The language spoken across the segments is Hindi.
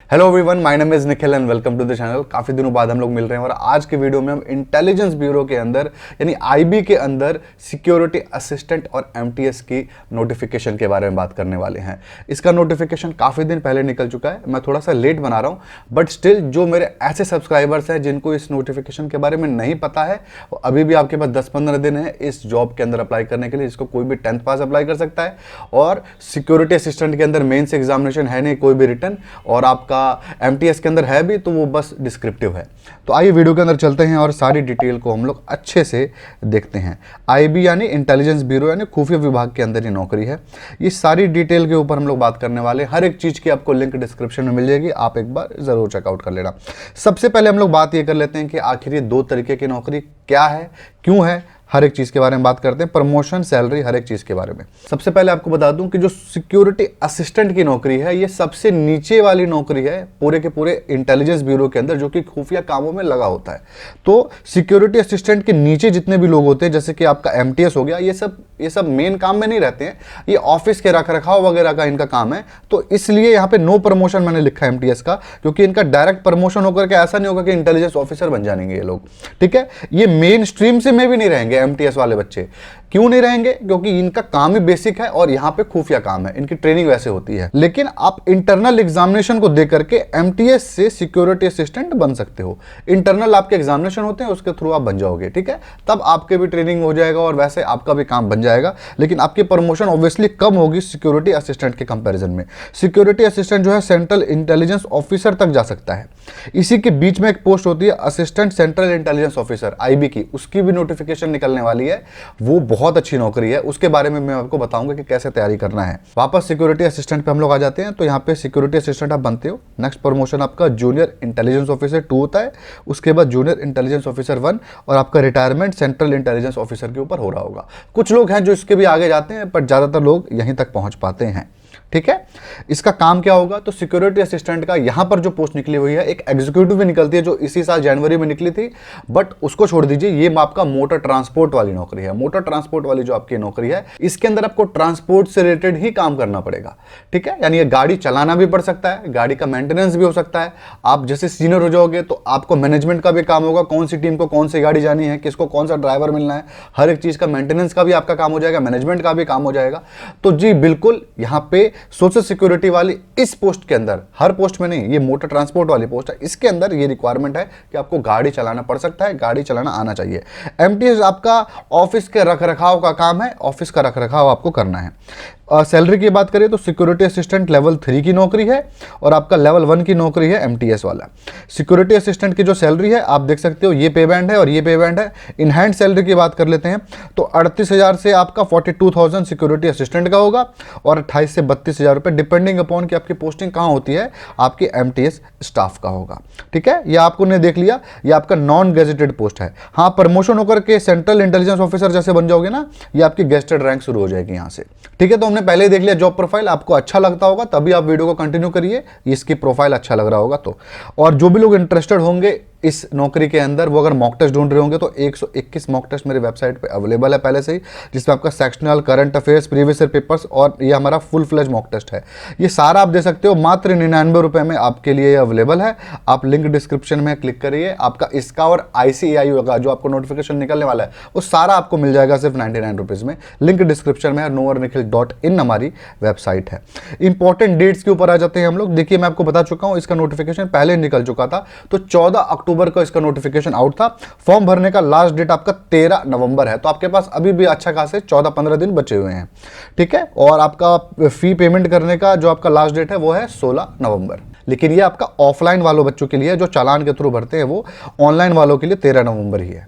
Hello everyone, my name is Nikhil and welcome to the channel. काफ़ी दिनों बाद हम लोग मिल रहे हैं और आज के वीडियो में हम इंटेलिजेंस ब्यूरो के अंदर यानी आईबी के अंदर सिक्योरिटी असिस्टेंट और एमटीएस की नोटिफिकेशन के बारे में बात करने वाले हैं। इसका नोटिफिकेशन काफ़ी दिन पहले निकल चुका है, मैं थोड़ा सा लेट बना रहा हूँ, बट स्टिल जो मेरे ऐसे सब्सक्राइबर्स हैं जिनको इस नोटिफिकेशन के बारे में नहीं पता है, अभी भी आपके पास 10-15 दिन है इस जॉब के अंदर अप्लाई करने के लिए। इसको कोई भी 10th पास अप्लाई कर सकता है और सिक्योरिटी असिस्टेंट के अंदर मेंस एग्जामिनेशन है नहीं, कोई भी रिटर्न, और आपका एमटीएस के अंदर है भी तो वो बस डिस्क्रिप्टिव है। तो आइए वीडियो के अंदर चलते हैं और सारी डिटेल को हम लोग अच्छे से देखते हैं। आईबी यानी इंटेलिजेंस ब्यूरो यानी खुफिया विभाग के अंदर ये नौकरी है। ये सारी डिटेल के ऊपर हम लोग बात करने वाले हैं। हर एक चीज़ की आपको लिंक डिस्क्रिप्शन में मिल जाएगी, आप एक बार ज़रूर चेकआउट कर लेना। सबसे पहले हम लोग बात ये कर लेते हैं कि आखिर ये दो तरीके की नौकरी क्या है, क्यों है, हर एक चीज़ के बारे में बात करते हैं। प्रमोशन, सैलरी, हर एक चीज़ के बारे में। सबसे पहले आपको बता दूं कि जो सिक्योरिटी असिस्टेंट की नौकरी है ये सबसे नीचे वाली नौकरी है पूरे के पूरे इंटेलिजेंस ब्यूरो के अंदर, जो कि खुफिया कामों में लगा होता है। तो सिक्योरिटी असिस्टेंट के नीचे जितने भी लोग होते हैं, जैसे कि आपका एमटीएस हो गया, ये सब मेन काम में नहीं रहते हैं, ये ऑफिस के रख रखाव वगैरह का इनका काम है। तो इसलिए यहाँ पे नो प्रमोशन मैंने लिखा है एमटीएस का, क्योंकि इनका डायरेक्ट प्रमोशन होकर के ऐसा नहीं होगा कि इंटेलिजेंस ऑफिसर बन जाएंगे ये लोग, ठीक है। ये मेन स्ट्रीम से में भी नहीं रहेंगे एमटीएस वाले बच्चे। क्यों नहीं रहेंगे? क्योंकि इनका काम ही बेसिक है और यहाँ पे खुफिया काम है, इनकी ट्रेनिंग वैसे होती है। लेकिन आप इंटरनल एग्जामिनेशन को देकर के एमटीएस से सिक्योरिटी असिस्टेंट बन सकते हो। इंटरनल आपके एग्जामिनेशन होते हैं, उसके थ्रू आप बन जाओगे, ठीक है। तब आपके भी ट्रेनिंग हो जाएगा और वैसे आपका भी काम बन जाएगा, लेकिन आपकी प्रमोशन ऑब्वियसली कम होगी सिक्योरिटी असिस्टेंट के कंपेरिजन में। सिक्योरिटी असिस्टेंट जो है सेंट्रल इंटेलिजेंस ऑफिसर तक जा सकता है। इसी के बीच में एक पोस्ट होती है assistant central intelligence officer IB की, उसकी भी नोटिफिकेशन निकलने वाली है। वो बहुत अच्छी नौकरी है, उसके बारे में मैं आपको बताऊंगा कि कैसे तैयारी करना है। वापस सिक्योरिटी असिस्टेंट पे हम लोग आ जाते हैं। तो यहाँ पे सिक्योरिटी असिस्टेंट आप बनते हो, नेक्स्ट प्रमोशन आपका जूनियर इंटेलिजेंस ऑफिसर 2 होता है, उसके बाद जूनियर इंटेलिजेंस ऑफिसर 1 और आपका रिटायरमेंट सेंट्रल इंटेलिजेंस ऑफिसर के ऊपर हो रहा होगा। कुछ लोग हैं जो इसके भी आगे जाते हैं, बट ज्यादातर लोग यहीं तक पहुंच पाते हैं, ठीक है। इसका काम क्या होगा? तो सिक्योरिटी असिस्टेंट का यहां पर जो पोस्ट निकली हुई है, एक एग्जीक्यूटिव भी निकलती है जो इसी साल जनवरी में निकली थी, बट उसको छोड़ दीजिए। ये आपका मोटर ट्रांसपोर्ट वाली नौकरी है। मोटर ट्रांसपोर्ट वाली जो आपकी नौकरी है, इसके अंदर आपको ट्रांसपोर्ट से रिलेटेड ही काम करना पड़ेगा, ठीक है। यानी ये गाड़ी चलाना भी पड़ सकता है, गाड़ी का मेंटेनेंस भी हो सकता है। आप जैसे सीनियर हो जाओगे तो आपको मैनेजमेंट का भी काम होगा, कौन सी टीम को कौन सी गाड़ी जानी है, किसको कौन सा ड्राइवर मिलना है, हर एक चीज का मेंटेनेंस का भी आपका काम हो जाएगा, मैनेजमेंट का भी काम हो जाएगा। तो जी बिल्कुल, यहाँ पे सोशल सिक्योरिटी वाली इस पोस्ट के अंदर, हर पोस्ट में नहीं, ये मोटर ट्रांसपोर्ट वाली पोस्ट है, इसके अंदर ये रिक्वायरमेंट है कि आपको गाड़ी चलाना पड़ सकता है, गाड़ी चलाना आना चाहिए। एमटीएस आपका ऑफिस के रखरखाव का काम है, ऑफिस का रखरखाव आपको करना है। सैलरी की बात करें तो सिक्योरिटी असिस्टेंट लेवल 3 की नौकरी है और आपका लेवल 1 की नौकरी है एमटीएस वाला। सिक्योरिटी असिस्टेंट की जो सैलरी है आप देख सकते हो, ये पे बैंड है और ये पे बैंड है। इन हैंड सैलरी की बात कर लेते हैं तो 38,000 से आपका 42,000 सिक्योरिटी असिस्टेंट का होगा और 28 से 32,000 रुपये, डिपेंडिंग अपॉन कि आपकी पोस्टिंग कहाँ होती है, आपकी एमटीएस स्टाफ का होगा, ठीक है। ये आपको ने देख लिया, ये आपका नॉन गेजेटेड पोस्ट है। हाँ, प्रमोशन होकर के सेंट्रल इंटेलिजेंस ऑफिसर जैसे बन जाओगे ना, ये आपकी गेस्टेड रैंक शुरू हो जाएगी यहाँ से, ठीक है। तो हमने पहले देख लिया जॉब प्रोफाइल, आपको अच्छा लगता होगा तभी आप वीडियो को कंटिन्यू करिए, इसकी प्रोफाइल अच्छा लग रहा होगा तो। और जो भी लोग इंटरेस्टेड होंगे इस नौकरी के अंदर, वो अगर मॉक टेस्ट ढूंढ रहे होंगे तो 121 मॉक टेस्ट मेरे वेबसाइट पे अवेलेबल है पहले से ही, जिसमें आपका sectional, current affairs, previous year papers और ये हमारा फुल फ्लेज मॉक टेस्ट है। ये सारा आप दे सकते हो मात्र 99 रुपये में आपके लिए अवेलेबल है। आप लिंक डिस्क्रिप्शन में क्लिक करिए, आपका इसका और ICAI होगा जो आपको नोटिफिकेशन निकलने वाला है, वो सारा आपको मिल जाएगा सिर्फ 99 रुपीज़ में। लिंक डिस्क्रिप्शन में है, noornikhil.in हमारी वेबसाइट है। इंपॉर्टेंट डेट्स के ऊपर आ जाते हैं हम लोग। देखिए मैं आपको बता चुका हूँ, इसका नोटिफिकेशन पहले निकल चुका था, तो 14 अक्टूबर को इसका नोटिफिकेशन आउट था। फॉर्म भरने का लास्ट डेट आपका 13 नवंबर है, तो आपके पास अभी भी अच्छा खासे 14-15 दिन बचे हुए हैं, ठीक है। और आपका फी पेमेंट करने का जो आपका लास्ट डेट है वो है 16 नवंबर। लेकिन ये आपका ऑफलाइन वालों बच्चों के लिए, जो चालान के थ्रू भरते हैं, वो ऑनलाइन वालों के लिए 13 नवंबर ही है।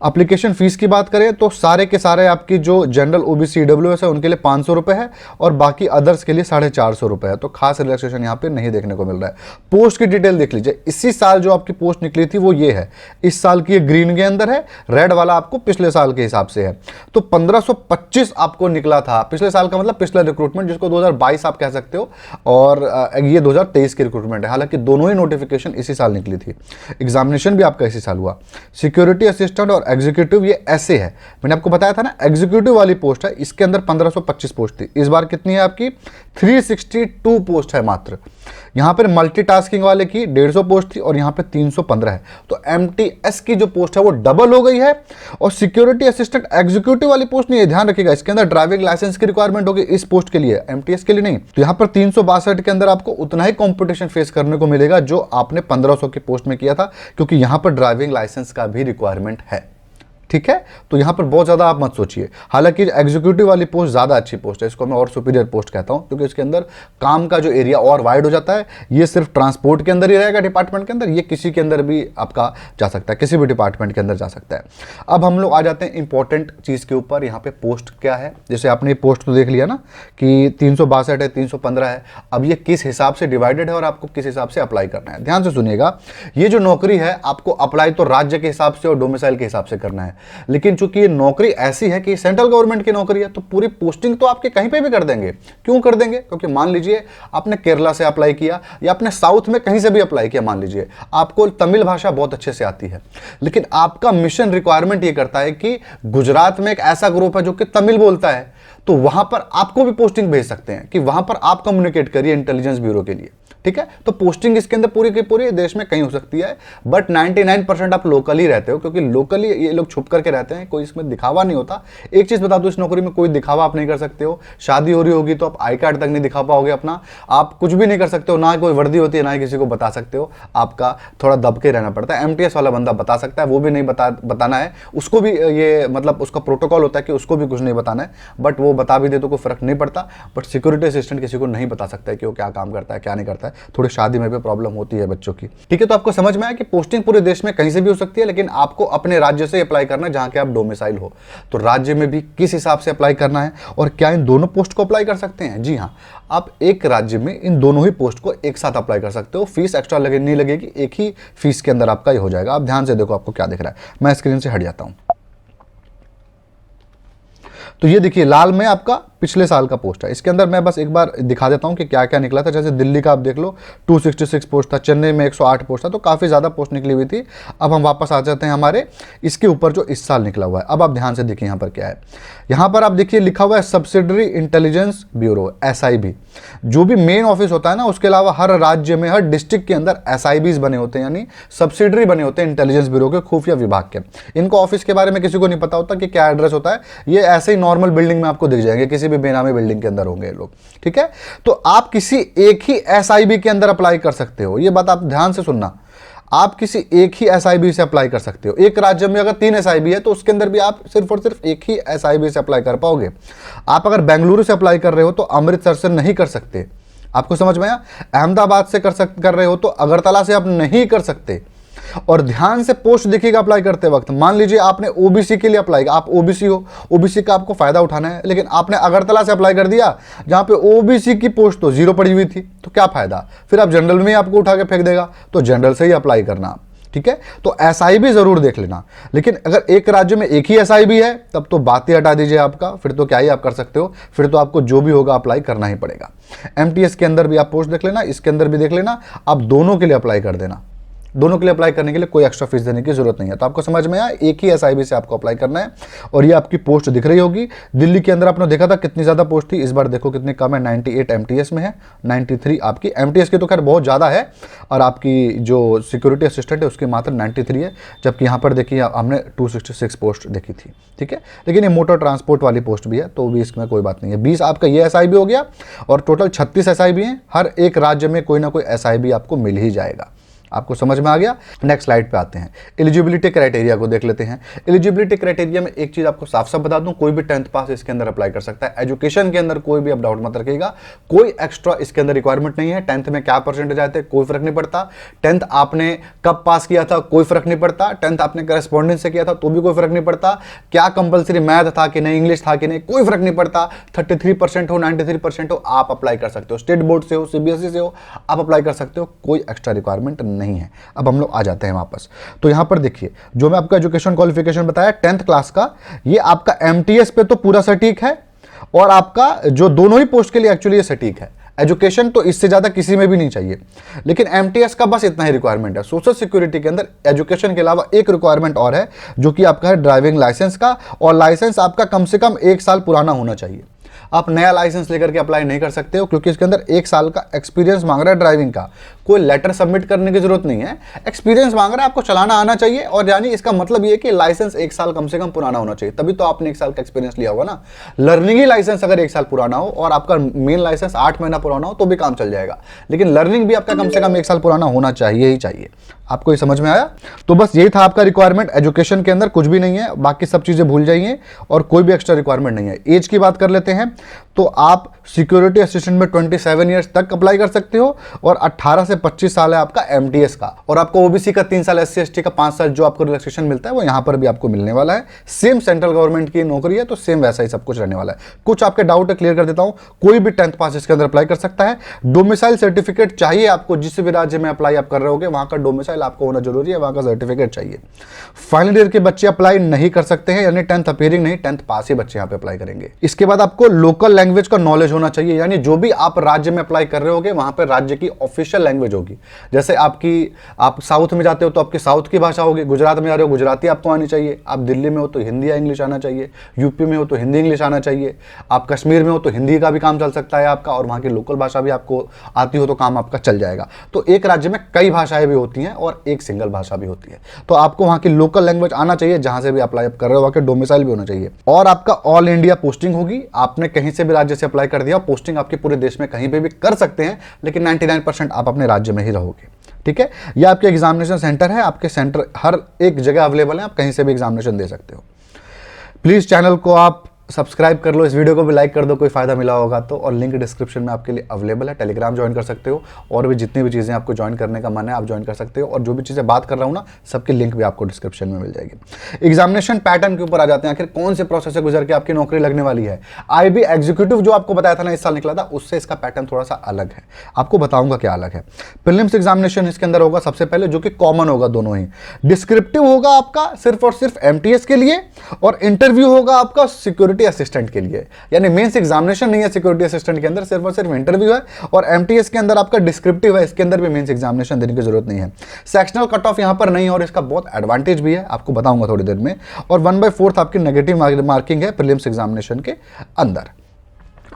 एप्लीकेशन फीस की बात करें तो सारे के सारे आपकी जो जनरल ओबीसी ईडब्ल्यूएस है उनके लिए 500 रुपये है और बाकी अदर्स के लिए 450 रुपये है। तो खास रिलैक्सेशन यहाँ पे नहीं देखने को मिल रहा है। पोस्ट की डिटेल देख लीजिए, इसी साल जो आपकी पोस्ट निकली थी वो ये है, इस साल की ये ग्रीन के अंदर है, रेड वाला आपको पिछले साल के हिसाब से है। तो 1525 आपको निकला था पिछले साल का, मतलब पिछला रिक्रूटमेंट, जिसको 2022 आप कह सकते हो, और ये 2023 की रिक्रूटमेंट है। हालांकि दोनों ही नोटिफिकेशन इसी साल निकली थी, एग्जामिनेशन भी आपका इसी साल हुआ। सिक्योरिटी असिस्टेंट और एग्जीक्यूटिव ये ऐसे है, मैंने आपको बताया था ना एग्जीक्यूटिव वाली पोस्ट है, इसके अंदर 1525 पोस्ट थी। इस बार कितनी है आपकी? 362 पोस्ट है मात्र। यहाँ पर मल्टीटास्किंग वाले की 150 पोस्ट थी और यहाँ पे 315 है, तो एमटीएस की जो पोस्ट है वो डबल हो गई है। और सिक्योरिटी असिस्टेंट एग्जीक्यूटिव वाली पोस्ट नहीं है, ध्यान रखिएगा, इसके अंदर ड्राइविंग लाइसेंस की रिक्वायरमेंट होगी इस पोस्ट के लिए, एमटीएस के लिए नहीं। तो यहाँ पर 362 के अंदर आपको उतना ही कंपटीशन फेस करने को मिलेगा जो आपने 1500 की पोस्ट में किया था, क्योंकि यहाँ पर ड्राइविंग लाइसेंस का भी रिक्वायरमेंट है। ठीक है, तो यहां पर बहुत ज्यादा आप मत सोचिए। हालांकि एग्जीक्यूटिव वाली पोस्ट ज्यादा अच्छी पोस्ट है, इसको मैं और सुपीरियर पोस्ट कहता हूं, क्योंकि इसके अंदर काम का जो एरिया और वाइड हो जाता है। ये सिर्फ ट्रांसपोर्ट के अंदर ही रहेगा, डिपार्टमेंट के अंदर, ये किसी के अंदर भी आपका जा सकता है, किसी भी डिपार्टमेंट के अंदर जा सकता है। अब हम लोग आ जाते हैं इंपॉर्टेंट चीज के ऊपर, यहाँ पे पोस्ट क्या है। जैसे आपने पोस्ट तो देख लिया ना कि 362 है, 315 है। अब ये किस हिसाब से डिवाइडेड है और आपको किस हिसाब से अप्लाई करना है, ध्यान से सुनिएगा। ये जो नौकरी है आपको अप्लाई तो राज्य के हिसाब से और डोमिसाइल के हिसाब से करना है, लेकिन चूंकि ये नौकरी ऐसी है कि सेंट्रल गवर्नमेंट की नौकरी है, तो पूरी पोस्टिंग तो आपके कहीं पे भी कर देंगे। क्यों कर देंगे? क्योंकि मान लीजिए आपने केरला से अप्लाई किया या आपने साउथ में कहीं से भी अप्लाई किया, मान लीजिए आपको तमिल भाषा बहुत अच्छे से आती है, लेकिन आपका मिशन रिक्वायरमेंट ये करता है कि गुजरात में एक ऐसा ग्रुप है जो कि तमिल बोलता है, तो वहां पर आपको भी पोस्टिंग भेज सकते हैं कि वहां पर आप कम्युनिकेट करिए इंटेलिजेंस ब्यूरो के लिए। ठीक है, तो पोस्टिंग इसके अंदर पूरी की पूरी देश में कहीं हो सकती है, बट 99% आप लोकल ही रहते हो, क्योंकि लोकली ये लोग छुप करके रहते हैं, कोई इसमें दिखावा नहीं होता। एक चीज बता दूं, इस नौकरी में कोई दिखावा आप नहीं कर सकते हो। शादी हो रही होगी तो आप आई कार्ड तक नहीं दिखा पाओगे अपना, आप कुछ भी नहीं कर सकते हो, ना कोई वर्दी होती है, ना ही किसी को बता सकते हो, आपका थोड़ा दब के रहना पड़ता है। एमटीएस वाला बंदा बता सकता है, वो भी नहीं बताना है उसको भी, ये मतलब उसका प्रोटोकॉल होता है कि उसको भी कुछ नहीं बताना है, बट वो बता भी दे तो कोई फर्क नहीं पड़ता। बट सिक्योरिटी असिस्टेंट किसी को नहीं बता सकता है कि वो क्या काम करता है, क्या नहीं करता है। थोड़ी शादी में भी प्रॉब्लम होती है बच्चों की। ठीक है, तो आपको समझ में आया कि पोस्टिंग पूरे देश में कहीं से भी हो सकती है, लेकिन आपको अपने राज्य से अप्लाई करना है जहां के आप डोमिसाइल हो। तो राज्य में भी किस हिसाब से अप्लाई करना है और क्या इन दोनों पोस्ट को अप्लाई कर सकते हैं? जी हाँ, आप एक राज्य में इन दोनों ही पोस्ट को एक साथ अप्लाई कर सकते हो। फीस एक्स्ट्रा नहीं लगेगी, एक ही फीस के अंदर आपका ये हो जाएगा। आप ध्यान से देखो आपको क्या दिख रहा है, मैं स्क्रीन से हट जाता हूं। तो ये देखिए लाल में आपका पिछले साल का पोस्ट है, इसके अंदर मैं बस एक बार दिखा देता हूं कि क्या क्या निकला था। जैसे दिल्ली का आप देख लो 266 पोस्ट था, चेन्नई में 108 पोस्ट था, तो काफ़ी ज़्यादा पोस्ट निकली हुई थी। अब हम वापस आ जाते हैं हमारे इसके ऊपर जो इस साल निकला हुआ है। अब आप ध्यान से देखिए यहाँ पर क्या है, यहाँ पर आप देखिए लिखा हुआ है सब्सिडरी इंटेलिजेंस ब्यूरो, SIB। जो भी मेन ऑफिस होता है ना, उसके अलावा हर राज्य में, हर डिस्ट्रिक्ट के अंदर SIBs बने होते हैं, यानी सब्सिडरी बने होते हैं इंटेलिजेंस ब्यूरो के, खुफिया विभाग के। इनको ऑफिस के बारे में किसी को नहीं पता होता कि क्या एड्रेस होता है, ये ऐसे ही नॉर्मल बिल्डिंग में आपको दिख जाएंगे, किसी भी बेनामी बिल्डिंग के अंदर होंगे लोग। ठीक है, तो आप किसी एक ही SIB के अंदर अप्लाई कर सकते हो, ये बात आप ध्यान से सुनना। आप किसी एक ही SIB से अप्लाई कर सकते हो। एक राज्य में अगर 3 SIB है तो उसके अंदर भी आप सिर्फ और सिर्फ एक ही SIB से अप्लाई कर पाओगे। आप अगर बेंगलुरु से अप्लाई कर रहे हो तो अमृतसर से नहीं कर सकते, आपको समझ में आया? अहमदाबाद से कर रहे हो तो अगरतला से आप नहीं कर सकते। और ध्यान से पोस्ट देखिएगा अप्लाई करते वक्त। मान लीजिए आपने OBC के लिए अप्लाई, आप OBC हो, OBC का आपको फायदा उठाना है, लेकिन आपने अगरतला से अप्लाई कर दिया जहां पे OBC की पोस्ट तो 0 पड़ी हुई थी, तो क्या फायदा? फिर आप जनरल में ही आपको उठा के फेंक देगा, तो जनरल से ही अप्लाई करना। ठीक है, तो SIB जरूर देख लेना। लेकिन अगर एक राज्य में एक ही SIB है तब तो बात ही हटा दीजिए आपका, फिर तो क्या ही आप कर सकते हो, फिर तो आपको जो भी होगा अप्लाई करना ही पड़ेगा। MTS के अंदर भी आप पोस्ट देख लेना, इसके अंदर भी देख लेना, आप दोनों के लिए अप्लाई कर देना। दोनों के लिए अप्लाई करने के लिए कोई एक्स्ट्रा फीस देने की जरूरत नहीं है। तो आपको समझ में आया, एक ही SIB से आपको अप्लाई करना है। और ये आपकी पोस्ट दिख रही होगी। दिल्ली के अंदर आपने देखा था कितनी ज़्यादा पोस्ट थी, इस बार देखो कितनी कम है, 98 MTS में है, 93 आपकी MTS की तो खैर बहुत ज़्यादा है, और आपकी जो सिक्योरिटी असिस्टेंट है उसकी मात्र 93 है, जबकि यहाँ पर देखिए हमने 266 पोस्ट देखी थी। ठीक है, लेकिन ये मोटर ट्रांसपोर्ट वाली पोस्ट भी है, तो भी इसमें कोई बात नहीं है। 20 आपका ये SIB हो गया, और टोटल 36 SIB हैं। हर एक राज्य में कोई ना कोई SIB आपको मिल ही जाएगा। आपको समझ में आ गया? नेक्स्ट स्लाइड पे आते हैं, एलिजिबिलिटी क्राइटेरिया को देख लेते हैं। एलिजिबिलिटी क्राइटेरिया में एक चीज आपको साफ साफ बता दूं, कोई भी 10th पास इसके अंदर अप्लाई कर सकता है। एजुकेशन के अंदर कोई भी आप डाउट मत रखिएगा, कोई एक्स्ट्रा इसके अंदर रिक्वायरमेंट नहीं है। 10th में क्या परसेंटेज आए थे कोई फर्क नहीं पड़ता, 10th आपने कब पास किया था कोई फर्क नहीं पड़ता, 10th आपने करस्पॉन्डेंस से किया था तो भी कोई फर्क नहीं पड़ता, क्या कंपलसरी मैथ था कि नहीं, इंग्लिश था कि नहीं, कोई फर्क नहीं पड़ता। 33% हो 93% हो, आप अप्लाई कर सकते हो। स्टेट बोर्ड से हो, CBSE से हो, आप अप्लाई कर सकते हो, कोई एक्स्ट्रा रिक्वायरमेंट नहीं है। अब हम लोग आ जाते हैं वापस। तो यहां पर देखिए जो मैं आपका एजुकेशन क्वालिफिकेशन बताया 10th क्लास का, ये आपका MTS पे तो पूरा सटीक है, और आपका जो दोनों ही पोस्ट के लिए एक्चुअली ये सटीक है। एजुकेशन तो इससे ज्यादा किसी में भी नहीं चाहिए, लेकिन MTS का बस इतना ही रिक्वायरमेंट है। सोशल सिक्योरिटी के अंदर एजुकेशन के अलावा एक रिक्वायरमेंट और है, जो कि आपका है ड्राइविंग लाइसेंस का, और लाइसेंस आपका कम से कम 1 साल पुराना होना चाहिए। आप नया लाइसेंस लेकर के अप्लाई नहीं कर सकते हो, क्योंकि इसके अंदर 1 साल का एक्सपीरियंस मांग रहा है ड्राइविंग का। कोई लेटर सबमिट करने की जरूरत नहीं है, एक्सपीरियंस मांग रहा है, आपको चलाना आना चाहिए। और यानी इसका मतलब ये कि लाइसेंस 1 साल कम से कम पुराना होना चाहिए, तभी तो आपने 1 साल का एक्सपीरियंस लिया होगा ना। लर्निंग ही लाइसेंस अगर 1 साल पुराना हो और आपका मेन लाइसेंस 8 महीना पुराना हो तो भी काम चल जाएगा, लेकिन लर्निंग भी आपका कम से कम 1 साल पुराना होना चाहिए ही चाहिए। आपको ये समझ में आया? तो बस यही था आपका रिक्वायरमेंट। एजुकेशन के अंदर कुछ भी नहीं है, बाकी सब चीजें भूल जाइए और कोई भी एक्स्ट्रा रिक्वायरमेंट नहीं है। एज की बात कर लेते हैं, तो आप सिक्योरिटी असिस्टेंट में 27 ईयर्स तक अप्लाई कर सकते हो और 18 से 25 साल है आपका एमटीएस का, और आपको ओबीसी का 3 साल, एससी एसटी का 5 साल जो आपको रिलैक्सेशन मिलता है वो यहां पर भी आपको मिलने वाला है। सेम सेंट्रल गवर्नमेंट की नौकरी है तो सेम वैसा ही सब कुछ रहने वाला है। कुछ आपके डाउट है क्लियर कर देता हूं। कोई भी 10th पास इसके अंदर अप्लाई कर सकता है। डोमिसाइल सर्टिफिकेट चाहिए आपको, जिस भी राज्य में अप्लाई आप कर रहे होगे वहां का डोमिसाइल आपको होना जरूरी है, वहां का सर्टिफिकेट चाहिए। फाइनल ईयर के बच्चे अप्लाई नहीं कर सकते हैं, यानी 10th अपीयरिंग नहीं, 10th पास ही बच्चे यहां पे अप्लाई करेंगे। इसके बाद आपको लोकल लैंग्वेज का नॉलेज होना चाहिए, यानी जो भी आप राज्य में अप्लाई कर रहे होगे वहां पर राज्य की ऑफिशियल लैंग्वेज होगी। जैसे आप साउथ में जाते हो तो आपकी साउथ की भाषा होगी, गुजरात में जा रहे हो गुजराती आपको आनी चाहिए, आप दिल्ली में हो तो हिंदी या इंग्लिश आना चाहिए, यूपी में हो तो हिंदी इंग्लिश आना चाहिए, आप कश्मीर में हो तो हिंदी का भी काम चल सकता है आपका, और वहां की लोकल भाषा भी आपको आती हो तो काम आपका चल जाएगा। तो एक राज्य में कई भाषाएं भी होती हैं और एक सिंगल भाषा भी होती है, तो आपको वहां की लोकल लैंग्वेज आना चाहिए, जहां से भी अप्लाई कर रहे हो वहां के डोमिसाइल भी होना चाहिए। और आपका ऑल इंडिया पोस्टिंग होगी, आपने कहीं से भी राज्य से अप्लाई कर दिया, पोस्टिंग आपके पूरे देश में कहीं पे भी कर सकते हैं, लेकिन 99% आप अपने राज्य में ही रहोगे। ठीक है, यह आपके एग्जामिनेशन सेंटर है, आपके सेंटर हर एक जगह अवेलेबल है, आप कहीं से भी एग्जामिनेशन दे सकते हो। प्लीज चैनल को आप सब्सक्राइब कर लो, इस वीडियो को भी लाइक कर दो, कोई फायदा मिला होगा तो, और लिंक डिस्क्रिप्शन में आपके लिए अवेलेबल है। टेलीग्राम ज्वाइन कर सकते हो, और भी जितनी भी चीज़ें आपको ज्वाइन करने का मन है आप ज्वाइन कर सकते हो, और जो भी चीज़ें बात कर रहा हूँ ना सबकी लिंक भी आपको डिस्क्रिप्शन में मिल जाएगी। एग्जामिनेशन पैटर्न के ऊपर आ जाते हैं, आखिर कौन से प्रोसेस से गुजर के आपकी नौकरी लगने वाली है। आईबी एग्जीक्यूटिव जो आपको बताया था ना इस साल निकला था, उससे इसका पैटर्न थोड़ा सा अलग है, आपको बताऊंगा क्या अलग है। प्रीलिम्स एग्जामिनेशन इसके अंदर होगा सबसे पहले, जो कि कॉमन होगा दोनों ही। डिस्क्रिप्टिव होगा आपका सिर्फ और सिर्फ एमटीएस के लिए, और इंटरव्यू होगा आपका सिक्योरिटी असिस्टेंट के लिए। यानी मेंस एग्जामिनेशन नहीं है सिक्योरिटी असिस्टेंट के अंदर, सिर्फ और सिर्फ इंटरव्यू है, और एमटीएस के अंदर आपका डिस्क्रिप्टिव है, इसके अंदर भी मेंस एग्जामिनेशन देने की जरूरत नहीं है। सेक्शनल कट ऑफ यहां पर नहीं है, और इसका बहुत एडवांटेज भी है, आपको बताऊंगा थोड़ी देर में। और 1/4 आपकी नेगेटिव मार्किंग है प्रीलिम्स एग्जामिनेशन के अंदर।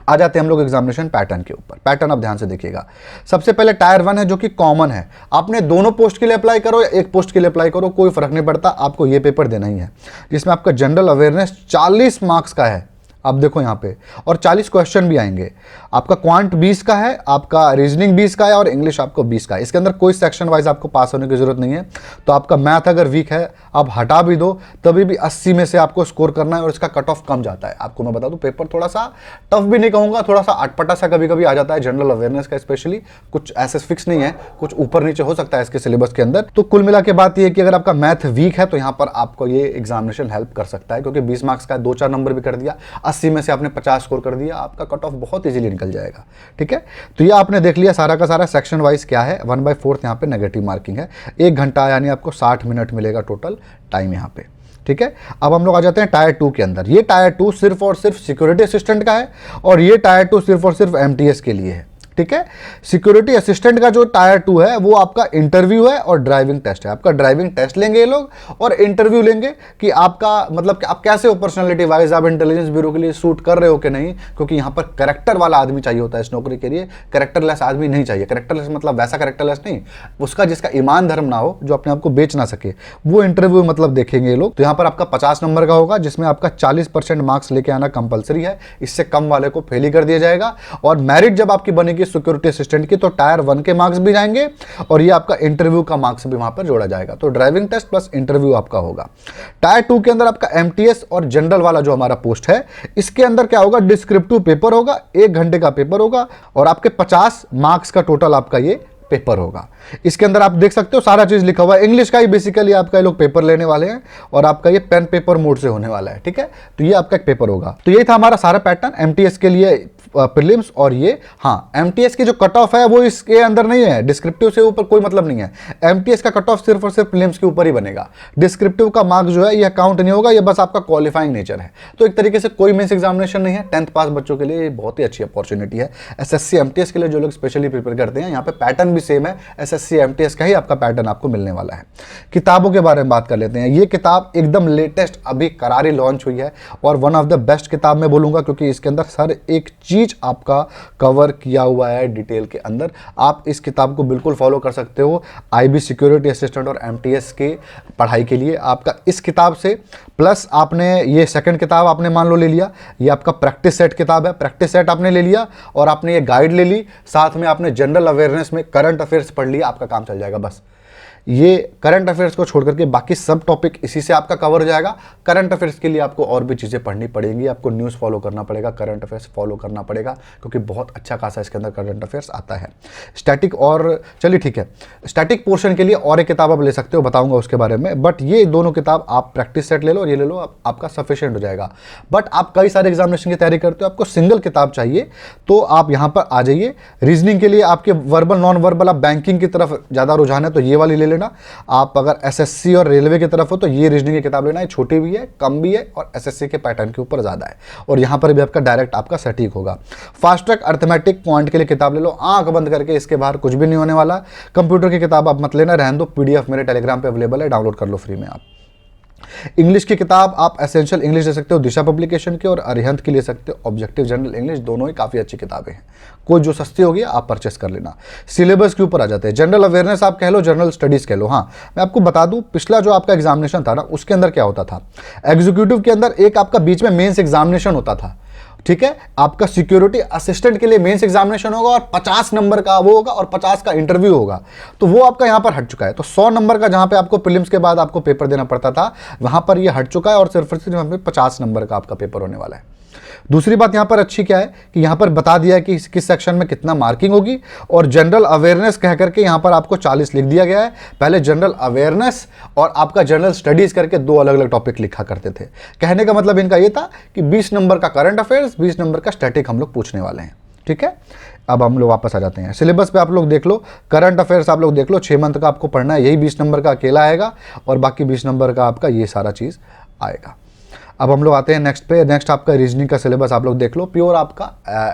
आ जाते हैं हम लोग एग्जामिनेशन पैटर्न के ऊपर। पैटर्न आप ध्यान से देखिएगा। सबसे पहले टायर 1 है जो कि कॉमन है, आपने दोनों पोस्ट के लिए अप्लाई करो या एक पोस्ट के लिए अप्लाई करो कोई फर्क नहीं पड़ता, आपको ये पेपर देना ही है, जिसमें आपका जनरल अवेयरनेस 40 मार्क्स का है, आप देखो यहाँ पे, और 40 क्वेश्चन भी आएंगे। आपका क्वांट 20 का है, आपका रीजनिंग 20 का है, और इंग्लिश आपको 20 का है। इसके अंदर कोई सेक्शन वाइज आपको पास होने की जरूरत नहीं है। तो आपका मैथ अगर वीक है आप हटा भी दो, तभी भी 80 में से आपको स्कोर करना है, और इसका कट ऑफ कम जाता है। आपको मैं बता दूं पेपर थोड़ा सा टफ भी नहीं कहूंगा, थोड़ा सा अटपटा सा कभी कभी आ जाता है जनरल अवेयरनेस का, स्पेशली कुछ ऐसे फिक्स नहीं है, कुछ ऊपर नीचे हो सकता है इसके सिलेबस के अंदर। तो कुल मिला के बात ये कि अगर आपका मैथ वीक है तो यहाँ पर आपको ये एग्जामिनेशन हेल्प कर सकता है, क्योंकि 20 मार्क्स का 2-4 नंबर भी कर दिया, 80 में से आपने 50 स्कोर कर दिया, आपका कट ऑफ बहुत इजीली निकल जाएगा। ठीक है, तो ये आपने देख लिया सारा का सारा सेक्शन वाइज क्या है। 1/4 यहाँ पे नेगेटिव मार्किंग है, 1 घंटा यानी आपको 60 मिनट मिलेगा टोटल टाइम यहाँ पे। ठीक है, अब हम लोग आ जाते हैं टायर 2 के अंदर। ये टायर 2 सिर्फ और सिर्फ सिक्योरिटी असिस्टेंट का है, और ये टायर 2 सिर्फ और सिर्फ एमटीएस के लिए है। ठीक है, सिक्योरिटी असिस्टेंट का जो टायर 2 है वो आपका इंटरव्यू है और ड्राइविंग टेस्ट है। आपका ड्राइविंग टेस्ट लेंगे ये लोग, और इंटरव्यू लेंगे कि आपका मतलब कि आप कैसे हो पर्सनालिटी वाइज, आप इंटेलिजेंस ब्यूरो के लिए सूट कर रहे हो कि नहीं, क्योंकि यहाँ पर करेक्टर वाला आदमी चाहिए होता है इस नौकरी के लिए, करेक्टरलेस आदमी नहीं चाहिए। करेक्टरलेस मतलब वैसा करेक्टरलेस नहीं, उसका जिसका ईमान धर्म ना हो, जो अपने आप को बेच ना सके, वो इंटरव्यू मतलब देखेंगे ये लोग। तो यहाँ पर आपका 50 नंबर का होगा, जिसमें आपका 40% मार्क्स लेके आना कंपलसरी है, इससे कम वाले को फेल ही कर दिया जाएगा। और मेरिट जब आपकी बनेगी सिक्योरिटी असिस्टेंट की, तो टायर 1 के मार्क्स भी जाएंगे, और ये आपका इंटरव्यू का मार्क्स भी वहां पर जोड़ा जाएगा। तो ड्राइविंग टेस्ट प्लस इंटरव्यू आपका होगा। टायर 2 के अंदर आपका एमटीएस और जनरल वाला जो हमारा पोस्ट है, इसके अंदर क्या होगा, डिस्क्रिप्टिव पेपर होगा, 1 घंटे का पेपर होगा, और आपके 50 मार्क्स का टोटल आपका ये पेपर होगा। इसके अंदर आप देख सकते हो सारा चीज लिखा हुआ है, इंग्लिश का ही बेसिकली आपका ये लोग पेपर लेने वाले हैं, और आपका ये पेन पेपर मोड से होने वाला है। ठीक है, तो ये आपका एक पेपर होगा। तो ये था हमारा सारा पैटर्न एमटीएस के लिए प्रीलिम्स। और ये हाँ, एमटीएस की जो कट ऑफ है वो इसके अंदर नहीं है, डिस्क्रिप्टिव से ऊपर कोई मतलब नहीं है। एमटीएस का कट ऑफ सिर्फ और सिर्फ प्रीलिम्स के ऊपर ही बनेगा। डिस्क्रिप्टिव का मार्क जो है ये काउंट नहीं होगा, ये बस आपका क्वालिफाइंग नेचर है। तो एक तरीके से कोई मेंस एग्जामिनेशन नहीं है। 10th पास बच्चों के लिए बहुत ही अच्छी अपॉर्चुनिटी है। एसएससी एमटीएस के लिए जो लोग स्पेशली प्रिपेयर करते हैं, यहाँ पे पैटर्न भी सेम है, एसएससी एमटीएस का ही आपका पैटर्न आपको मिलने वाला है। किताबों के बारे में बात कर लेते हैं। ये किताब एकदम लेटेस्ट अभी करारी लॉन्च हुई है और वन ऑफ द बेस्ट किताब मैं बोलूँगा, क्योंकि इसके अंदर हर एक चीज़ आपका कवर किया हुआ है डिटेल के अंदर। आप इस किताब को बिल्कुल फॉलो कर सकते हो आईबी सिक्योरिटी असिस्टेंट और एमटीएस के पढ़ाई के लिए। आपका इस किताब से प्लस आपने ये सेकंड किताब आपने मान लो ले लिया, ये आपका प्रैक्टिस सेट किताब है, प्रैक्टिस सेट आपने ले लिया और आपने ये गाइड ले ली, साथ में आपने जनरल अवेयरनेस में करंट अफेयर्स पढ़ लिया, आपका काम चल जाएगा। बस ये करंट अफेयर्स को छोड़ करके बाकी सब टॉपिक इसी से आपका कवर हो जाएगा। करंट अफेयर्स के लिए आपको और भी चीज़ें पढ़नी पड़ेंगी, आपको न्यूज़ फॉलो करना पड़ेगा, करंट अफेयर्स फॉलो करना पड़ेगा, क्योंकि बहुत अच्छा खासा इसके अंदर करंट अफेयर्स आता है। स्टैटिक और चलिए ठीक है, स्टैटिक पोर्शन के लिए और एक किताब आप ले सकते हो, बताऊंगा उसके बारे में। बट ये दोनों किताब आप प्रैक्टिस सेट ले लो और ये ले लो, आपका सफिशियंट हो जाएगा। बट आप कई सारे एग्जामिनेशन की तैयारी करते हो, आपको सिंगल किताब चाहिए तो आप यहाँ पर आ जाइए। रीजनिंग के लिए आपके वर्बल नॉन वर्बल, आप बैंकिंग की तरफ ज़्यादा रुझान है तो ये वाली ले लेना। आप अगर एसएससी और रेलवे की तरफ हो तो ये रीजनिंग की किताब लेना है, छोटी भी है, कम भी है और एसएससी के पैटर्न के ऊपर ज़्यादा है और यहाँ पर भी आपका डायरेक्ट आपका सटीक होगा। फास्ट ट्रैक अर्थमेटिक पॉइंट के लिए किताब ले लो, आंख बंद करके, इसके बाहर कुछ भी नहीं होने वाला। कंप्यूटर की किताब आप मत लेना, रहने दो, पीडीएफ मेरे टेलीग्राम पे अवेलेबल है, डाउनलोड कर लो फ्री में आप। इंग्लिश की किताब आप एसेंशियल इंग्लिश ले सकते हो दिशा पब्लिकेशन की, और अरिहंत की ले सकते हो ऑब्जेक्टिव जनरल इंग्लिश, दोनों ही काफ़ी अच्छी किताबें हैं। कोई जो सस्ती होगी आप परचेस कर लेना। सिलेबस के ऊपर आ जाते हैं, जनरल अवेयरनेस आप कह लो, जनरल स्टडीज़ कह लो। हाँ, मैं आपको बता दूं, पिछला जो आपका एग्जामिनेशन था ना, उसके अंदर क्या होता था, एग्जीक्यूटिव के अंदर एक आपका बीच में मेंस एग्जामिनेशन होता था, ठीक है। आपका सिक्योरिटी असिस्टेंट के लिए मेंस एग्जामिनेशन होगा और 50 नंबर का वो होगा और 50 का इंटरव्यू होगा, तो वो आपका यहां पर हट चुका है। तो 100 नंबर का जहां पे आपको प्रीलिम्स के बाद आपको पेपर देना पड़ता था, वहां पर ये हट चुका है और सिर्फ 50 नंबर का आपका पेपर होने वाला है। दूसरी बात यहां पर अच्छी क्या है कि यहां पर बता दिया है कि किस सेक्शन में कितना मार्किंग होगी, और जनरल अवेयरनेस कह करके यहां पर आपको 40 लिख दिया गया है। पहले जनरल अवेयरनेस और आपका जनरल स्टडीज करके दो अलग अलग टॉपिक लिखा करते थे। कहने का मतलब इनका यह था कि 20 नंबर का करंट अफेयर्स, 20 नंबर का स्टैटिक हम लोग पूछने वाले हैं, ठीक है। अब हम लोग वापस आ जाते हैं सिलेबस पे। आप लोग देख लो, करंट अफेयर्स आप लोग देख लो, 6 मंथ का आपको पढ़ना है, यही 20 नंबर का अकेला आएगा और बाकी 20 नंबर का आपका ये सारा चीज़ आएगा। अब हम लोग आते हैं नेक्स्ट पे। नेक्स्ट आपका रीजनिंग का सिलेबस आप लोग देख लो, प्योर आपका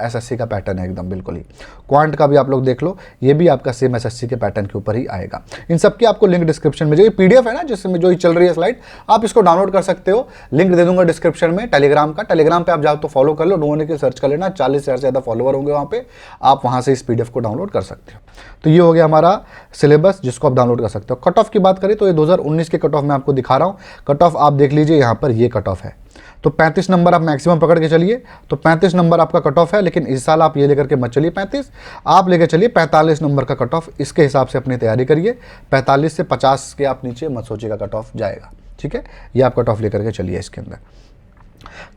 एसएससी का पैटर्न है एकदम बिल्कुल ही। क्वांट का भी आप लोग देख लो, ये भी आपका सेम एसएससी के पैटर्न के ऊपर ही आएगा। इन सब की आपको लिंक डिस्क्रिप्शन में, जो ये पीडीएफ है ना जिसमें जो चल रही है स्लाइड, आप इसको डाउनलोड कर सकते हो, लिंक दे दूंगा डिस्क्रिप्शन में टेलीग्राम का। टेलीग्राम पे आप जाओ तो फॉलो कर लो, ढूंढने की सर्च कर लेना, 40,000 से ज़्यादा फॉलोवर होंगे वहाँ पे, आप वहाँ से इस पीडीएफ को डाउनलोड कर सकते हो। तो ये हो गया हमारा सिलेबस जिसको आप डाउनलोड कर सकते हो। कट ऑफ की बात करें तो ये 2019 के कट ऑफ मैं आपको दिखा रहा हूँ। कट ऑफ आप देख लीजिए, यहाँ पर ये कट ऑफ है, तो 35 नंबर आप मैक्सिमम पकड़ के चलिए, तो 35 नंबर आपका कट ऑफ है। लेकिन इस साल आप ये लेकर के मत चलिए 35, आप लेकर चलिए 45 नंबर का कट ऑफ। इसके हिसाब से अपनी तैयारी करिए, 45 से 50 के आप नीचे मत सोचिएगा कट ऑफ जाएगा, ठीक है। ये आप कट ऑफ लेकर के चलिए इसके अंदर।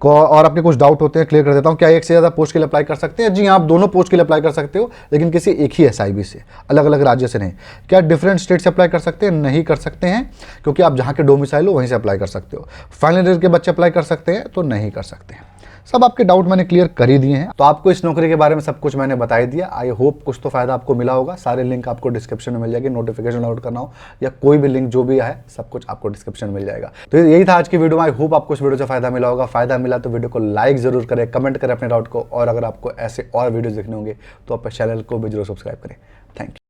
और अपने कुछ डाउट होते हैं, क्लियर कर देता हूँ। क्या एक से ज़्यादा पोस्ट के लिए अप्लाई कर सकते हैं? जी हाँ, आप दोनों पोस्ट के लिए अप्लाई कर सकते हो, लेकिन किसी एक ही एसआईबी से, अलग अलग राज्य से नहीं। क्या डिफरेंट स्टेट से अप्लाई कर सकते हैं? नहीं कर सकते हैं, क्योंकि आप जहाँ के डोमिसाइल हो वहीं से अप्लाई कर सकते हो। फाइनल ईयर के बच्चे अप्लाई कर सकते हैं तो नहीं कर सकते हैं। सब आपके डाउट मैंने क्लियर कर ही दिए हैं। तो आपको इस नौकरी के बारे में सब कुछ मैंने बता ही दिया। आई होप कुछ तो फायदा आपको मिला होगा। सारे लिंक आपको डिस्क्रिप्शन में मिल जाएगी, नोटिफिकेशन डाउनलोड करना हो या कोई भी लिंक जो भी है सब कुछ आपको डिस्क्रिप्शन में मिल जाएगा। तो यही था आज की वीडियो में। आई होप आपको इस वीडियो से फायदा मिला होगा। फायदा मिला तो वीडियो को लाइक जरूर करें, कमेंट करें अपने डाउट को, और अगर आपको ऐसे और वीडियोज देखने होंगे तो आप चैनल को भी जरूर सब्सक्राइब करें। Thank you.